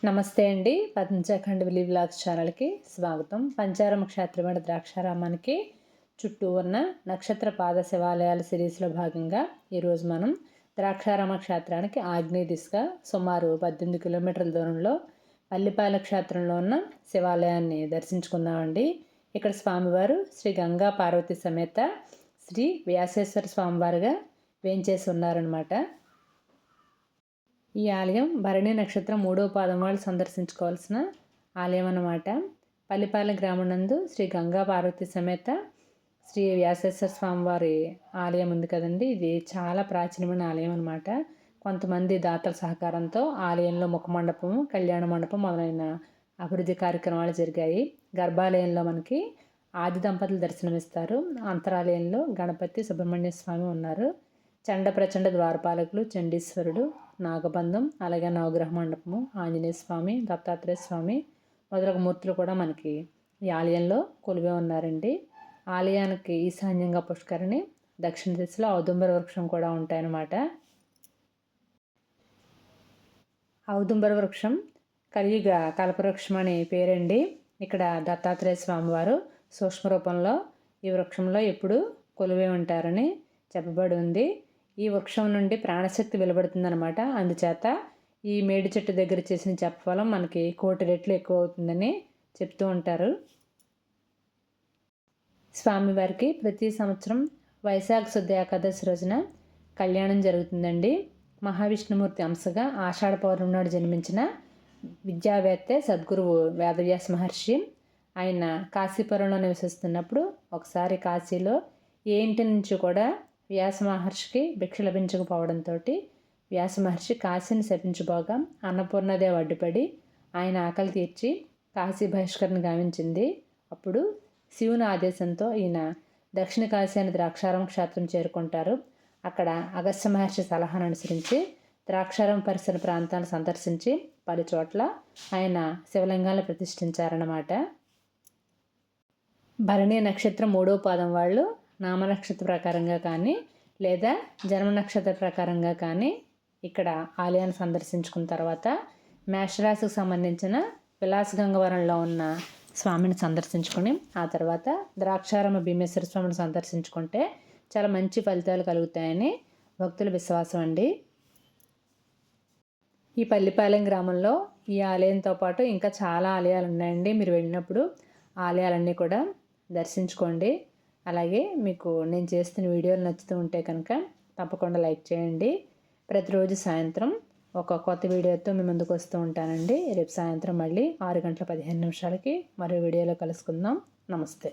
నమస్తే అండి. పంచాఖండ్ విలీ వ్లాగ్స్ ఛానల్‌కి స్వాగతం. పంచారామ క్షేత్రమైన ద్రాక్షారామానికి చుట్టూ ఉన్న నక్షత్ర పాద శివాలయాల సిరీస్‌లో భాగంగా ఈరోజు మనం ద్రాక్షారామ క్షేత్రానికి ఆగ్నేయ దిశగా సుమారు 18 కిలోమీటర్ల దూరంలో పల్లిపాల క్షేత్రంలో ఉన్న శివాలయాన్ని దర్శించుకుందామండి. ఇక్కడ స్వామివారు శ్రీ గంగా పార్వతి సమేత శ్రీ వ్యాసేశ్వర స్వామివారుగా వేంచేసి ఉన్నారనమాట. ఈ ఆలయం భరణి నక్షత్రం 3వ పాదం వాళ్ళు సందర్శించుకోవాల్సిన ఆలయం అన్నమాట. పల్లిపాలెం గ్రామం నందు శ్రీ గంగా పార్వతి సమేత శ్రీ వ్యాసేశ్వర స్వామివారి ఆలయం ఉంది కదండి. ఇది చాలా ప్రాచీనమైన ఆలయం అనమాట. కొంతమంది దాతల సహకారంతో ఆలయంలో ముఖమండపం, కళ్యాణ మండపం మొదలైన అభివృద్ధి కార్యక్రమాలు జరిగాయి. గర్భాలయంలో మనకి ఆది దంపతులు దర్శనమిస్తారు. అంతరాలయంలో గణపతి, సుబ్రహ్మణ్య స్వామి ఉన్నారు. చండ ప్రచండ ద్వారపాలకులు, చండీశ్వరుడు, నాగబంధం, అలాగే నవగ్రహ మండపము, ఆంజనేయ స్వామి, దత్తాత్రేయ స్వామి మొదలగు మూర్తులు కూడా మనకి ఈ ఆలయంలో కొలువే ఉన్నారండి. ఆలయానికి ఈశాన్యంగా పుష్కరిణి, దక్షిణ దిశలో ఔదుంబర వృక్షం కూడా ఉంటాయన్నమాట. ఔదుంబర వృక్షం కలియుగ కల్పవృక్షం అనే పేరండి. ఇక్కడ దత్తాత్రేయ స్వామివారు సూక్ష్మ రూపంలో ఈ వృక్షంలో ఎప్పుడు కొలువే ఉంటారని చెప్పబడి ఉంది. ఈ వృక్షం నుండి ప్రాణశక్తి వెలువడుతుందన్నమాట. అందుచేత ఈ మేడి చెట్టు దగ్గర చేసిన జపఫలం మనకి 1,000,000 రెట్లు ఎక్కువ అవుతుందని చెప్తూ ఉంటారు. స్వామివారికి ప్రతి సంవత్సరం వైశాఖ శుద్ధ ఏకాదశి రోజున కళ్యాణం జరుగుతుందండి. మహావిష్ణుమూర్తి అంశగా ఆషాఢ పౌర్ణమి నాడు జన్మించిన విద్యావేత్తే సద్గురువు వేదవ్యాస మహర్షి. ఆయన కాశీపురంలో నివసిస్తున్నప్పుడు ఒకసారి కాశీలో ఏ ఇంటి నుంచి కూడా వ్యాస మహర్షికి భిక్ష లభించకపోవడంతో వ్యాస మహర్షి కాశీని శపించబోగా అన్నపూర్ణదేవి అడ్డుపడి ఆయన ఆకలి తీర్చి కాశీ బహిష్కరణ గావించింది. అప్పుడు శివుని ఆదేశంతో ఈయన దక్షిణ కాశీ అనే ద్రాక్షారామ క్షేత్రం చేరుకుంటారు. అక్కడ అగస్త్య మహర్షి సలహాను అనుసరించి ద్రాక్షారామ పరిసర ప్రాంతాలను సందర్శించి పలు చోట్ల ఆయన శివలింగాలను ప్రతిష్ఠించారన్నమాట. భరణి నక్షత్రం 3వ పాదం వాళ్ళు నామ నక్షత్ర ప్రకారంగా కానీ లేదా జన్మ నక్షత్ర ప్రకారంగా కానీ ఇక్కడ ఆలయాన్ని సందర్శించుకున్న తర్వాత మేషరాశికి సంబంధించిన విలాసగంగవరంలో ఉన్న స్వామిని సందర్శించుకొని ఆ తర్వాత ద్రాక్షారామ భీమేశ్వర స్వామిని సందర్శించుకుంటే చాలా మంచి ఫలితాలు కలుగుతాయని భక్తుల విశ్వాసం అండి. ఈ పల్లిపాలెం గ్రామంలో ఈ ఆలయంతో పాటు ఇంకా చాలా ఆలయాలు ఉన్నాయండి. మీరు వెళ్ళినప్పుడు ఆలయాలన్నీ కూడా దర్శించుకోండి. అలాగే మీకు నేను చేస్తున్న వీడియోలు నచ్చుతూ ఉంటే కనుక తప్పకుండా లైక్ చేయండి. ప్రతిరోజు సాయంత్రం ఒక కొత్త వీడియోతో మీ ముందుకు వస్తూ ఉంటానండి. రేపు సాయంత్రం మళ్ళీ 6:15 మరో వీడియోలో కలుసుకుందాం. నమస్తే.